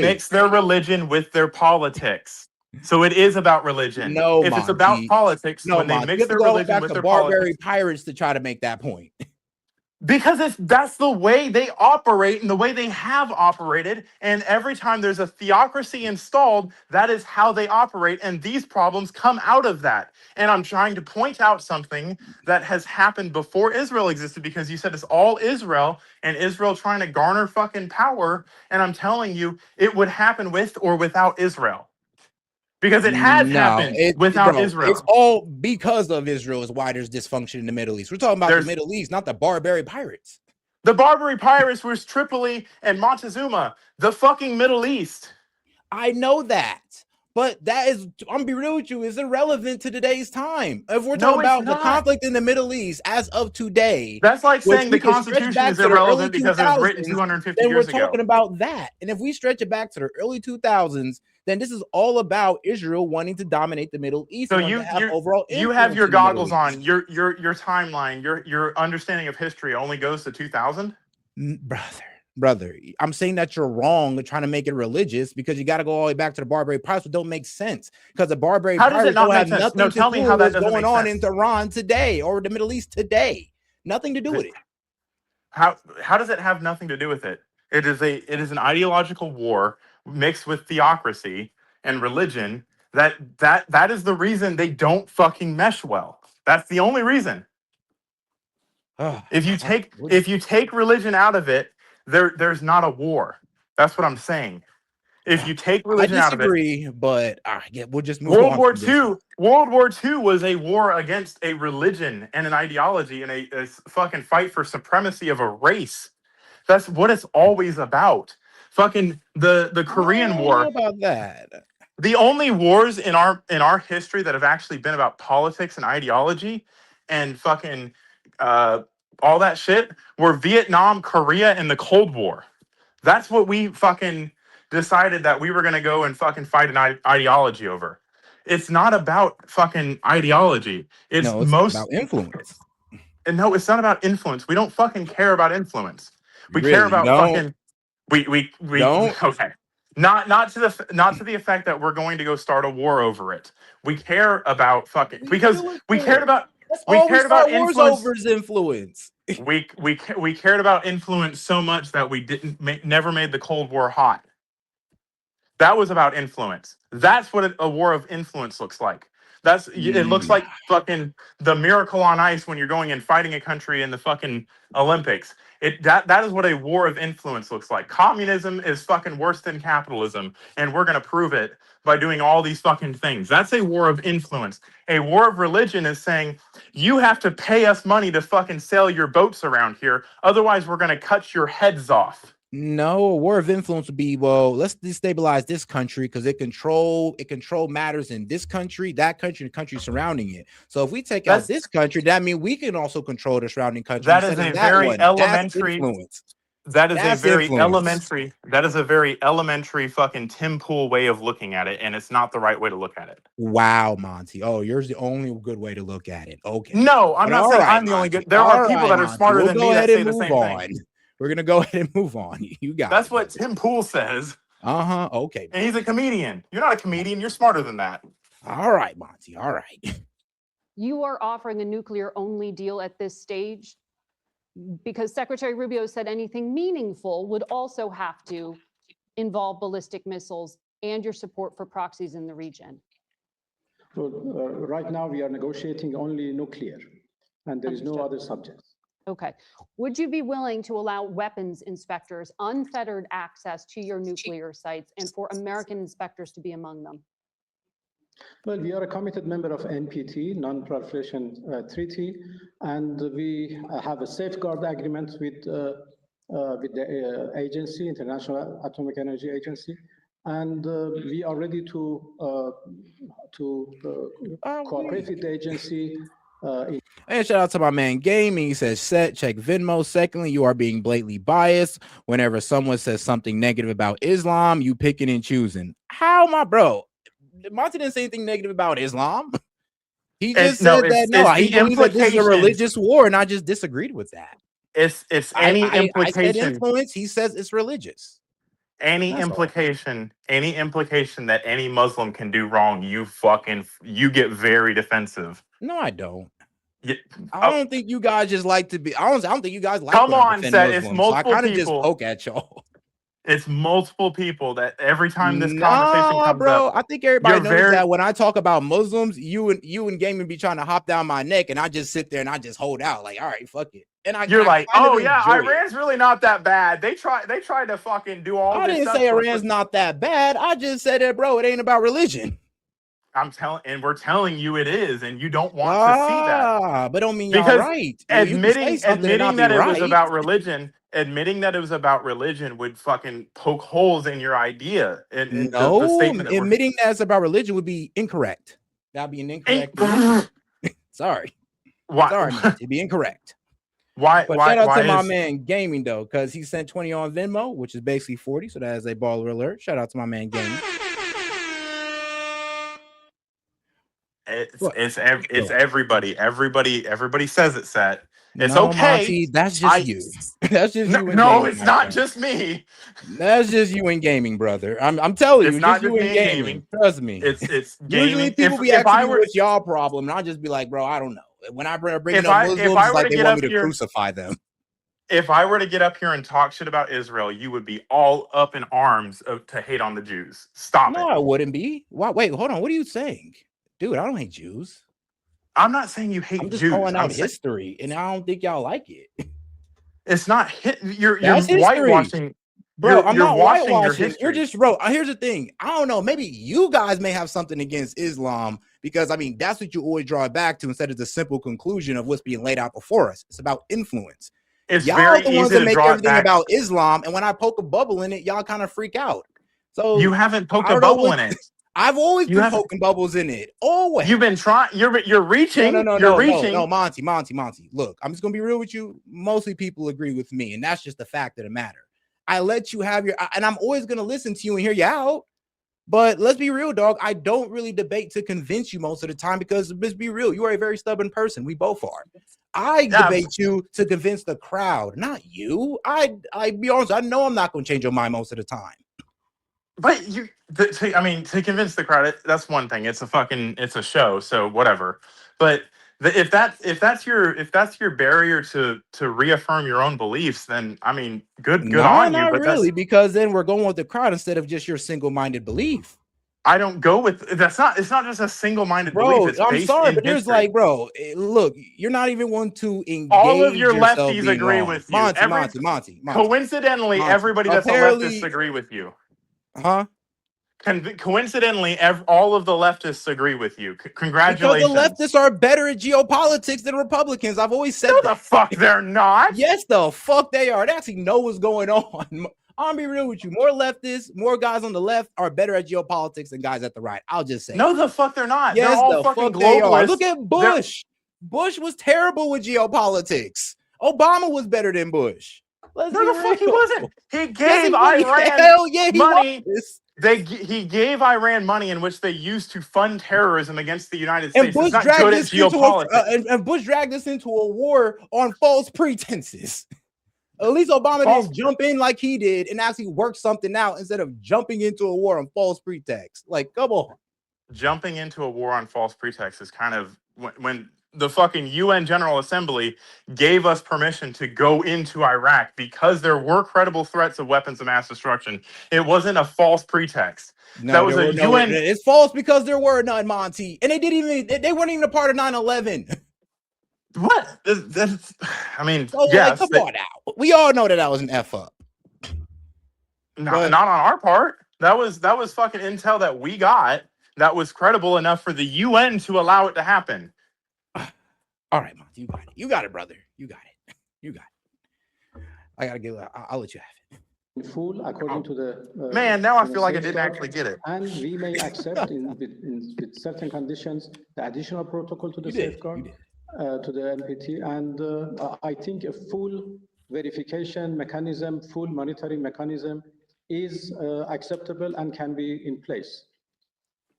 mix their religion with their politics. So it is about religion. No, if it's about politics, when they mix their religion with their barbarian pirates to try to make that point. Because that's the way they operate and the way they have operated. And every time there's a theocracy installed, that is how they operate. And these problems come out of that. And I'm trying to point out something that has happened before Israel existed, because you said it's all Israel and Israel trying to garner fucking power. And I'm telling you, it would happen with or without Israel. Because it has happened without Israel. It's all because of Israel is why there's dysfunction in the Middle East. We're talking about the Middle East, not the Barbary pirates. The Barbary pirates was Tripoli and Montezuma, the fucking Middle East. I know that. But that is, I'm gonna be real with you, is irrelevant to today's time. If we're talking about the conflict in the Middle East as of today, that's like saying the Constitution is irrelevant because it was written 250 years ago. Then we're talking about that. And if we stretch it back to the early 2000s, then this is all about Israel wanting to dominate the Middle East. So you have your goggles on. Your timeline, your understanding of history only goes to 2000. Brother, I'm saying that you're wrong trying to make it religious because you got to go all the way back to the Barbary pirates, but don't make sense because the Barbary pirates don't have nothing to do with what's going on in Iran today or the Middle East today. Nothing to do with it. How does it have nothing to do with it? It is an ideological war mixed with theocracy and religion. That is the reason they don't fucking mesh well. That's the only reason. If you take religion out of it, there's not a war. That's what I'm saying. If you take religion out of it, I disagree, but we'll just move on. World War II was a war against a religion and an ideology and a fucking fight for supremacy of a race. That's what it's always about. Fucking the Korean War. About that. The only wars in our history that have actually been about politics and ideology and fucking all that shit were Vietnam, Korea, and the Cold War. That's what we fucking decided that we were going to go and fucking fight an ideology over. It's not about fucking ideology. It's about influence. And no, it's not about influence. We don't fucking care about influence. We care about fucking. We don't. Okay. Not to the effect that we're going to go start a war over it. We care about fucking because we cared about. We cared about influence. We cared about influence so much that we never made the Cold War hot. That was about influence. That's what a war of influence looks like. It looks like fucking the Miracle on Ice when you're going and fighting a country in the fucking Olympics. That is what a war of influence looks like. Communism is fucking worse than capitalism, and we're gonna prove it by doing all these fucking things. That's a war of influence. A war of religion is saying you have to pay us money to fucking sail your boats around here, otherwise we're gonna cut your heads off. No, a war of influence would be, well, let's destabilize this country because it control matters in this country, that country, and the country surrounding it. So if we take out this country, that means we can also control the surrounding country. That is a very elementary influence. That is a very elementary. That is a very elementary fucking Tim Pool way of looking at it, and it's not the right way to look at it. Wow, Monty. Oh, yours the only good way to look at it. Okay. No, I'm not saying I'm the only good. There are people that are smarter than me that say the same thing. We're gonna go ahead and move on. You got that's what Tim Pool says. Okay. And he's a comedian. You're not a comedian. You're smarter than that. All right, Monty. All right. You are offering a nuclear-only deal at this stage because Secretary Rubio said anything meaningful would also have to involve ballistic missiles and your support for proxies in the region. So right now we are negotiating only nuclear, and there is no other subjects. Okay. Would you be willing to allow weapons inspectors unfettered access to your nuclear sites and for American inspectors to be among them? Well, we are a committed member of NPT, Non-Proliferation Treaty, and we have a safeguard agreement with the agency, International Atomic Energy Agency, and we are ready to cooperate with the agency. And shout out to my man Gaming. He says, "Set, check Venmo. Secondly, you are being blatantly biased. Whenever someone says something negative about Islam, you picking and choosing. How, my bro? Monty didn't say anything negative about Islam. He just said that no, he believes that this is a religious war, and I just disagreed with that. It's any I said implication. influence. He says it's religious. Any implication that any Muslim can do wrong, you get very defensive. No, I don't. Yeah, I don't think you guys just like to be. I don't think you guys like. Come on, Seth. it's multiple so I kind of people. Just poke at y'all. It's multiple people that every time this conversation comes bro, up, I think everybody knows that when I talk about Muslims, you and Gaming be trying to hop down my neck, and I just sit there and I just hold out like, all right, fuck it. And you're like, oh yeah, Iran's really not that bad. They tried to fucking do all. I didn't say Iran's not that bad. I just said that, bro. It ain't about religion. We're telling you it is, and you don't want to see that. But don't mean y'all right. Admitting that it was about religion. Admitting that it was about religion would fucking poke holes in your idea. And the statement admitting that it's about religion would be incorrect. That'd be an incorrect. Sorry. Why? Sorry, man. It'd be incorrect. Why? But shout out to my man Gaming though, because he sent 20 on Venmo, which is basically 40. So that is a baller alert. Shout out to my man Gaming. It's everybody. Everybody says it, Set. It's no, okay. Monty, that's just you. That's just you. No, it's not just me. That's just you in Gaming, brother. I'm telling you, it's not just you in gaming. Trust me. It's usually people be asking me what's y'all problem, and I'll just be like, bro, I don't know. When I bring up Muslims, it's like they want me to crucify them. If I were to get up here and talk shit about Israel, you would be all up in arms to hate on the Jews. Stop it. No, I wouldn't be. Wait, hold on. What are you saying? Dude, I don't hate Jews. I'm not saying you hate Jews. I'm just calling out history, and I don't think y'all like it. It's not you're whitewashing. Bro, I'm not whitewashing. You're just, bro, here's the thing. I don't know. Maybe you guys may have something against Islam because, I mean, that's what you always draw it back to instead of the simple conclusion of what's being laid out before us. It's about influence. It's y'all very are the ones easy that to make draw everything about Islam, and when I poke a bubble in it, y'all kind of freak out. So you haven't poked a bubble in it. I've always been poking bubbles in it. Always. You've been trying. You're reaching. No, Monty. Look, I'm just gonna be real with you. Mostly people agree with me, and that's just the fact of the matter. I let you have your, and I'm always gonna listen to you and hear you out. But let's be real, dog. I don't really debate to convince you most of the time because let's be real, you are a very stubborn person. We both are. I debate you to convince the crowd, not you. I be honest. I know I'm not gonna change your mind most of the time. But to convince the crowd, that's one thing. It's a show, so whatever. But if that's your barrier to reaffirm your own beliefs, then I mean, good on you. Not really, because then we're going with the crowd instead of just your single-minded belief. I don't go with that's not. It's not just a single-minded belief. It's I'm sorry, but there's like, bro, look, you're not even one to engage. All of your lefties agree with you. Monty. Coincidentally, everybody that's a leftist agree with you. Huh? Coincidentally, all of the leftists agree with you. Congratulations. Because the leftists are better at geopolitics than Republicans. I've always said that. No, the fuck they're not. Yes, the fuck they are. They actually know what's going on. I'll be real with you. More leftists, more guys on the left are better at geopolitics than guys at the right. I'll just say. No, the fuck they're not. Yes, they're all fucking globalists. Look at Bush. Bush was terrible with geopolitics. Obama was better than Bush. No, the fuck he wasn't. He gave Iran money. He gave Iran money in which they used to fund terrorism against the United States. And Bush it's not good at geopolitics. And Bush dragged us into a war on false pretenses. At least Obama didn't jump in like he did and actually work something out instead of jumping into a war on false pretext. Like, come on. Jumping into a war on false pretext is kind of when the fucking UN General Assembly gave us permission to go into Iraq because there were credible threats of weapons of mass destruction. It wasn't a false pretext. No, that was a UN. It's false because there were none, Monty, and they weren't even a part of 9/11. What? I mean, yes. Like, come on now. We all know that was an F up. Not on our part. That was fucking intel that we got. that was credible enough for the UN to allow it to happen. All right, Monty, you got it. You got it, brother. You got it. You got it. I gotta give. I'll let you have it. In full, according to the Man, now I feel like I didn't safeguard, actually get it. and we may accept with certain conditions the additional protocol to the safeguard to the NPT, and I think a full verification mechanism, full monitoring mechanism is acceptable and can be in place.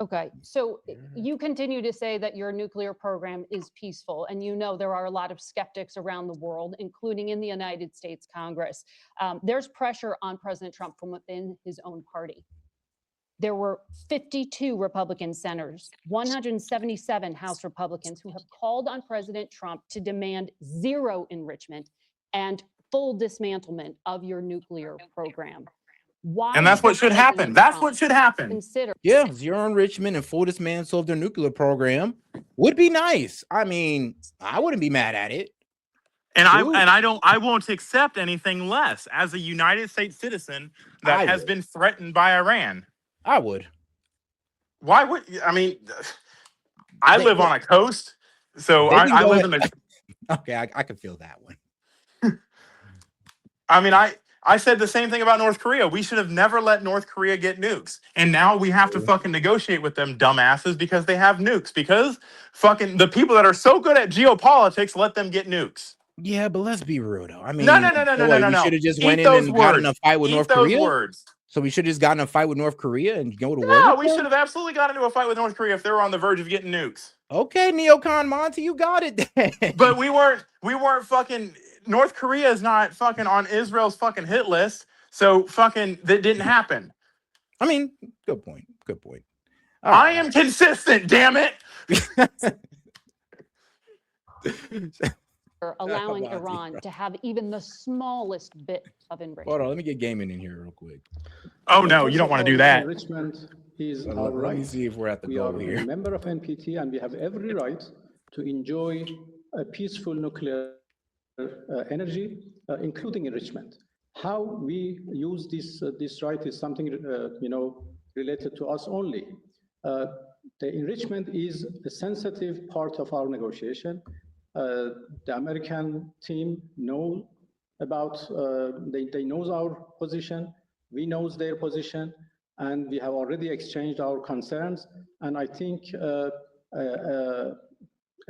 Okay, so you continue to say that your nuclear program is peaceful, and you know there are a lot of skeptics around the world, including in the United States Congress. There's pressure on President Trump from within his own party. There were 52 Republican senators, 177 House Republicans who have called on President Trump to demand zero enrichment and full dismantlement of your nuclear program. Why? And that's what should happen. That's what should happen. Consider. Yeah, zero enrichment and full dismantle of their nuclear program would be nice. I mean, I wouldn't be mad at it. And I won't accept anything less as a United States citizen that has been threatened by Iran. I would. Why would I mean? I live on a coast, so I live in the. Okay, I can feel that one. I mean, I said the same thing about North Korea. We should have never let North Korea get nukes. And now we have to fucking negotiate with them dumbasses because they have nukes. Because fucking the people that are so good at geopolitics let them get nukes. Yeah, but let's be real though. I mean, no. We should have just went in and gotten in a fight with North Korea. Words. So we should have just gotten in a fight with North Korea and go to war. No, we should have absolutely gotten into a fight with North Korea if they were on the verge of getting nukes. Okay, Neocon Monty, you got it. But we weren't fucking. North Korea is not fucking on Israel's fucking hit list. So fucking that didn't happen. I mean, good point. Good point. I am consistent, damn it. Allowing Iran to have even the smallest bit of enrichment. Hold on, let me get gaming in here real quick. Oh no, you don't want to do that. Enrichment is our Let right. me see if we're at the We goal are here. a member of NPT, and we have every right to enjoy a peaceful nuclear energy, including enrichment. How we use this right is something related to us only. The enrichment is a sensitive part of our negotiation. The American team know about, they knows our position, we knows their position, and we have already exchanged our concerns. And I think a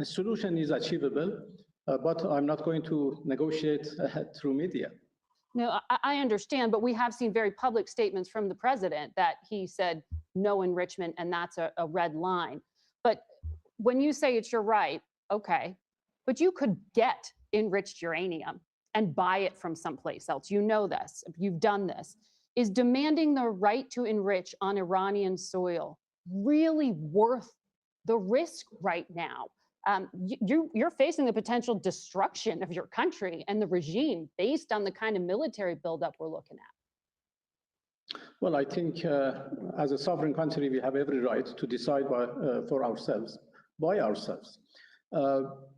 solution is achievable, but I'm not going to negotiate through media. No, I understand, but we have seen very public statements from the president that he said no enrichment, and that's a red line. But when you say it's your right, okay, but you could get enriched uranium and buy it from someplace else. You know this, you've done this. Is demanding the right to enrich on Iranian soil really worth the risk right now? You're facing the potential destruction of your country and the regime based on the kind of military buildup we're looking at. Well, I think as a sovereign country, we have every right to decide for ourselves, by ourselves.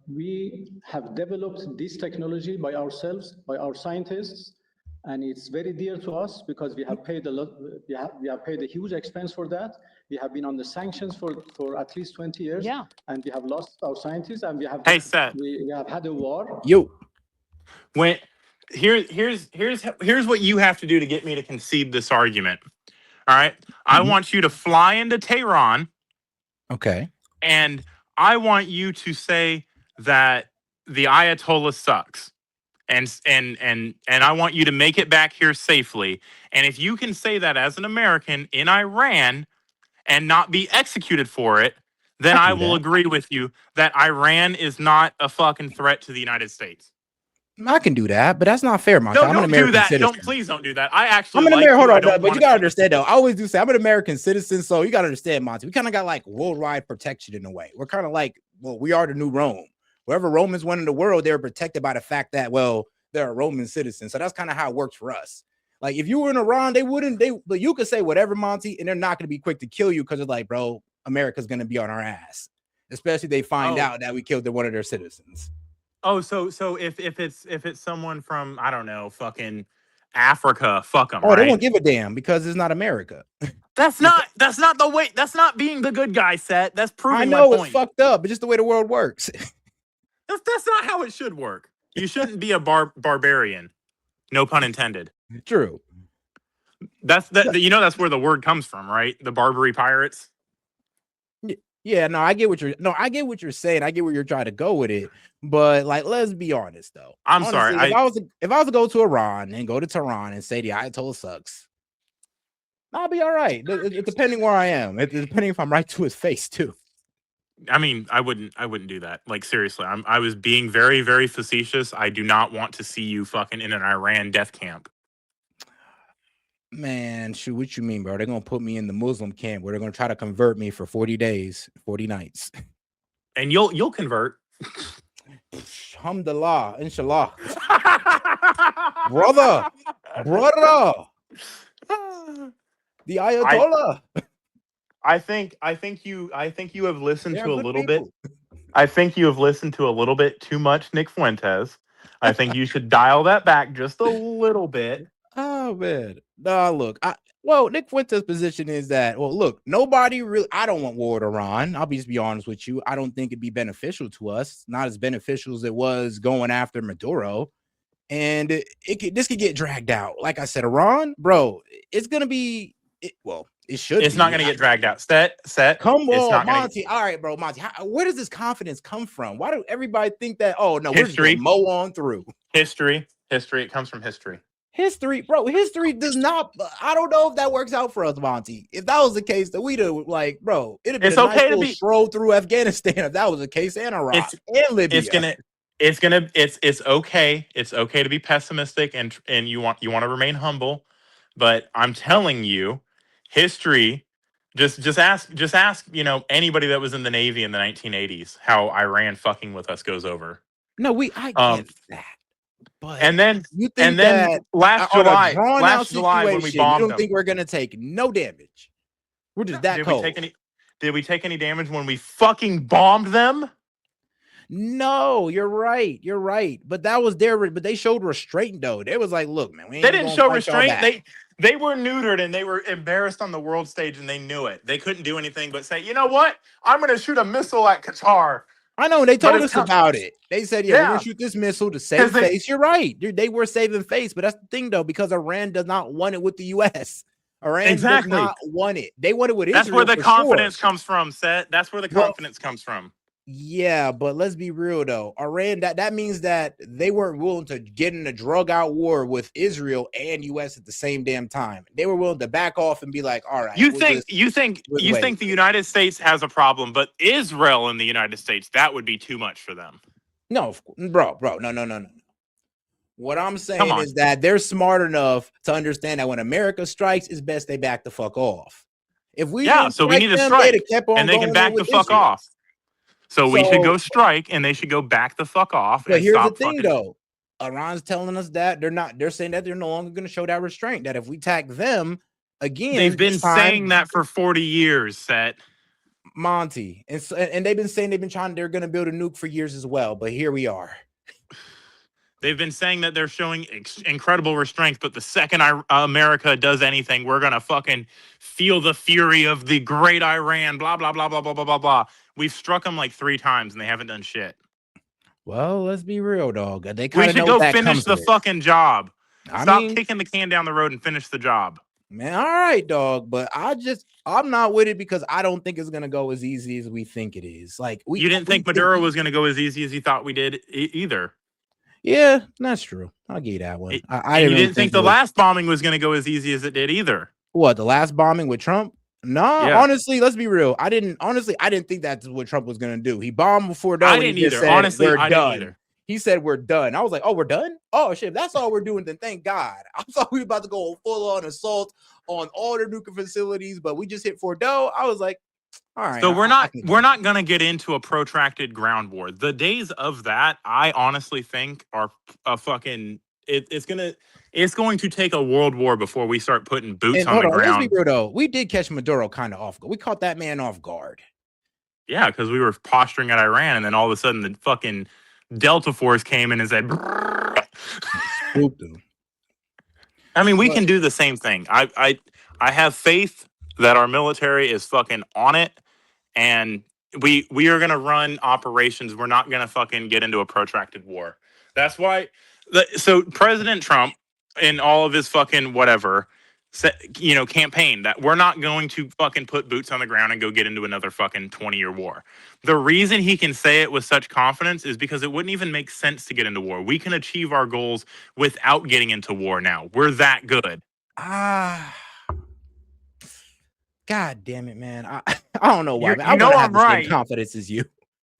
We have developed this technology by ourselves, by our scientists, and it's very dear to us because we have paid a lot. We have paid a huge expense for that. We have been on the sanctions for at least 20 years, and we have lost our scientists, and we have we have had a war. Here's what you have to do to get me to concede this argument. All right, I want you to fly into Tehran. Okay, and I want you to say that the Ayatollah sucks. And I want you to make it back here safely. And if you can say that as an American in Iran and not be executed for it, then I will agree with you that Iran is not a fucking threat to the United States. I can do that, but that's not fair, Monty. No, I'm an American citizen. Please don't do that. I'm an American. Hold on, but you gotta understand though. I always do say I'm an American citizen, so you gotta understand, Monty. We kind of got like worldwide protection in a way. We're kind of like, well, we are the new Rome. Wherever Romans went in the world, they were protected by the fact that, well, they're a Roman citizen. So that's kind of how it works for us. Like if you were in Iran, but you could say whatever, Monty, and they're not gonna be quick to kill you because they're like, bro, America's gonna be on our ass, especially if they find out that we killed one of their citizens. Oh, so if it's someone from, I don't know, fucking Africa, fuck them, Oh, they right? won't give a damn because it's not America. That's not the way. That's not being the good guy, Set. That's I proving my know it's point. fucked up, but just the way the world works. That's not how it should work. You shouldn't be a barbarian. No pun intended. True. That's that's where the word comes from, right? The Barbary pirates. Yeah, no, I get what you're saying. I get where you're trying to go with it. But like, let's be honest though. I'm Honestly, sorry. if I was to go to Iran and go to Tehran and say the Ayatollah sucks, I'll be all right. Depending where I am. Depending if I'm right to his face too. I mean, I wouldn't do that. Like seriously, I was being very, very facetious. I do not want to see you fucking in an Iran death camp. Man, shoot, what you mean, bro? They're gonna put me in the Muslim camp where they're gonna try to convert me for 40 days, 40 nights. And you'll convert. Alhamdulillah, inshallah. brother. The Ayatollah. I think you have listened They're to a good little people. bit. I think you have listened to a little bit too much Nick Fuentes. I think you should dial that back just a little bit. Oh man. Nah, look, Nick Fuentes' position is that, well, look, nobody really, I don't want war with Iran. I'll just be honest with you. I don't think it'd be beneficial to us. Not as beneficial as it was going after Maduro. And this could get dragged out. Like I said, Iran, bro, it's gonna be it should. It's not gonna get dragged out. Set. Come it's on, not Monty. All right, bro, Monty. Where does this confidence come from? Why do everybody think that? Oh no, we're just History. gonna mow on through. History. It comes from history. History, bro. History does not. I don't know if that works out for us, Monty. If that was the case, then we'd have like, bro, it'd have been a nice little stroll through Afghanistan if that was the case, and Iraq and Libya. It's okay. It's okay to be pessimistic and you want to remain humble, but I'm telling you, history. Just ask anybody that was in the Navy in the 1980s how Iran fucking with us goes over. No, I get that. But and then you think that last July when we bombed you don't think we're gonna take no damage? We're just that cold. Did we take any damage when we fucking bombed them? No, you're right. But that was but they showed restraint though. They was like, look, man, they didn't show restraint. They were neutered and they were embarrassed on the world stage and they knew it. They couldn't do anything but say, you know what? I'm gonna shoot a missile at Qatar. I know, they told us about it. They said, yeah, we're gonna shoot this missile to save face. You're right. Dude, they were saving face, but that's the thing though, because Iran does not want it with the US. Iran does not want it. They want it with Israel. That's where the confidence comes from, Set. That's where the confidence comes from. Yeah, but let's be real though. Iran, that means that they weren't willing to get in a drug out war with Israel and US at the same damn time. They were willing to back off and be like, all right. You think the United States has a problem, but Israel and the United States, that would be too much for them. No, bro, no. What I'm saying is that they're smart enough to understand that when America strikes, it's best they back the fuck off. If we so we need to strike, and they can back the fuck off. So we should go strike, and they should go back the fuck off. But here's the thing, though. Iran's telling us that they're saying that they're no longer going to show that restraint. That if we attack them again, they've been saying that for 40 years, Set. Monty, and they've been saying they're going to build a nuke for years as well. But here we are. They've been saying that they're showing incredible restraint, but the second America does anything, we're gonna fucking feel the fury of the great Iran. Blah blah blah blah blah blah blah blah. We've struck them like 3 times and they haven't done shit. Well, let's be real, dog. We should go finish the fucking job. Stop kicking the can down the road and finish the job. Man, all right, dog. But I'm not with it because I don't think it's gonna go as easy as we think it is. Like you didn't think Maduro was gonna go as easy as you thought we did either. Yeah, that's true. I'll give you that one. I didn't think the last bombing was going to go as easy as it did either. What, the last bombing with Trump? No, honestly, let's be real. I didn't think that's what Trump was going to do. He bombed before I didn't either. Honestly, I didn't either. He said we're done. I was like, oh, we're done? Oh shit, if that's all we're doing, then thank God. I thought we were about to go full on assault on all their nuclear facilities, but we just hit Fordo. I was like, all right. So we're not gonna get into a protracted ground war. The days of that, I honestly think, are a fucking. It's going to take a world war before we start putting boots on the ground. Let's be real though. We did catch Maduro kind of off guard. We caught that man off guard. Yeah, because we were posturing at Iran, and then all of a sudden the fucking Delta Force came in and said, "Spooked him." I mean, we But can do the same thing. I have faith that our military is fucking on it, and we are gonna run operations. We're not gonna fucking get into a protracted war. That's why. So President Trump, in all of his fucking whatever, campaign that we're not going to fucking put boots on the ground and go get into another fucking 20-year war. The reason he can say it with such confidence is because it wouldn't even make sense to get into war. We can achieve our goals without getting into war now. We're that good. God damn it, man. I don't know why, You, man. I you want know to have I'm the same right. confidence as you.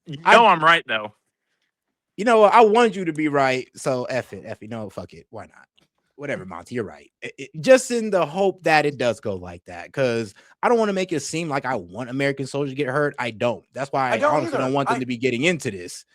You know I'm right though. You know what? I want you to be right. So F it. No, fuck it. Why not? Whatever, Monty, you're right. Just in the hope that it does go like that, because I don't want to make it seem like I want American soldiers to get hurt. I don't. That's why I don't honestly either. don't want them to be getting into this.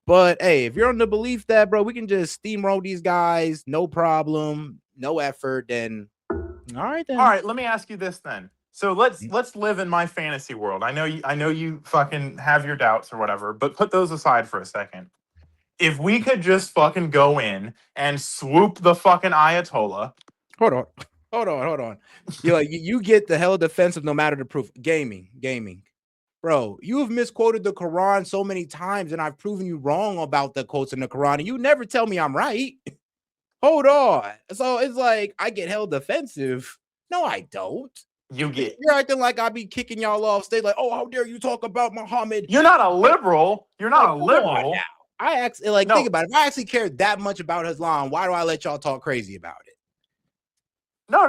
But hey, if you're on the belief that, bro, we can just steamroll these guys, no problem, no effort, then all right then. All right, let me ask you this then. So let's live in my fantasy world. I know you fucking have your doubts or whatever, but put those aside for a second. If we could just fucking go in and swoop the fucking Ayatollah. Hold on. You're like, you get the hell defensive no matter the proof. Gaming. Bro, you have misquoted the Quran so many times, and I've proven you wrong about the quotes in the Quran, and you never tell me I'm right. Hold on. So it's like I get held defensive. No, I don't. You're acting like I be kicking y'all off stage, like, oh, how dare you talk about Muhammad? You're not a liberal. You're not Like, a liberal. I actually think about it. If I actually cared that much about Islam, why do I let y'all talk crazy about it? No.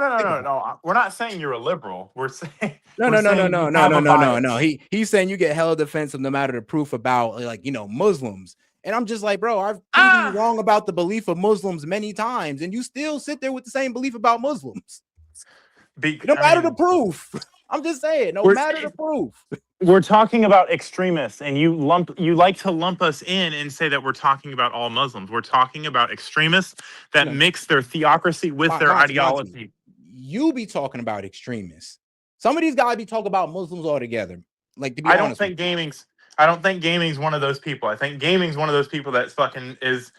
We're not saying you're a liberal. We're saying No. He's saying you get hella defensive no matter the proof about Muslims. And I'm just like, bro, I've proven you wrong about the belief of Muslims many times, and you still sit there with the same belief about Muslims. No matter the proof. I'm just saying, no matter the proof. We're talking about extremists, and you like to lump us in and say that we're talking about all Muslims. We're talking about extremists that mix their theocracy with their ideology. You be talking about extremists. Some of these guys be talking about Muslims altogether. Like, to be honest, I don't think gaming's one of those people. I think gaming's one of those people that fucking is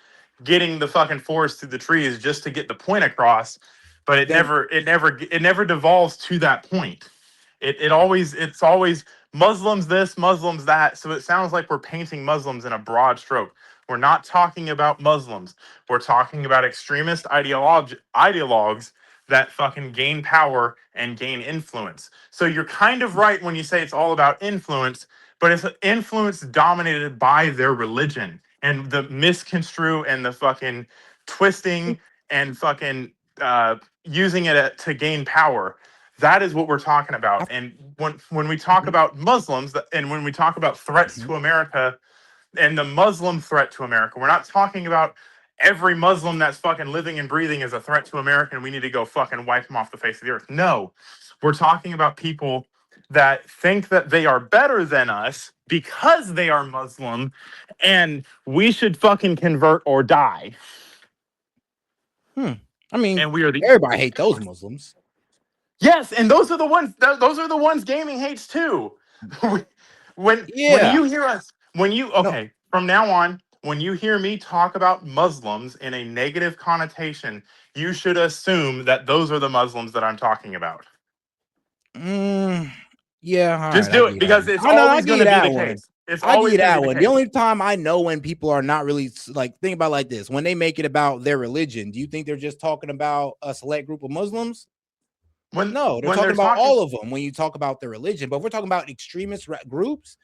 getting the fucking forest through the trees just to get the point across, but it never devolves to that point. It's always Muslims this, Muslims that. So it sounds like we're painting Muslims in a broad stroke. We're not talking about Muslims. We're talking about extremist ideologues that fucking gain power and gain influence. So you're kind of right when you say it's all about influence, but it's influence dominated by their religion and the misconstrue and the fucking twisting and fucking using it to gain power. That is what we're talking about. And when we talk about Muslims and when we talk about threats to America and the Muslim threat to America, we're not talking about every Muslim that's fucking living and breathing is a threat to America and we need to go fucking wipe them off the face of the earth. No, we're talking about people that think that they are better than us because they are Muslim and we should fucking convert or die. I mean, and we are everybody hate those Muslims. Yes, and those are the ones. Those are the ones gaming hates too. when you hear us, from now on, when you hear me talk about Muslims in a negative connotation, you should assume that those are the Muslims that I'm talking about. Yeah, just do it because it's always going to be the case. It's always going to be the case. The only time I know when people are not really think about it like this, when they make it about their religion, do you think they're just talking about a select group of Muslims? No, they're talking about all of them when you talk about their religion. But if we're talking about extremist groups,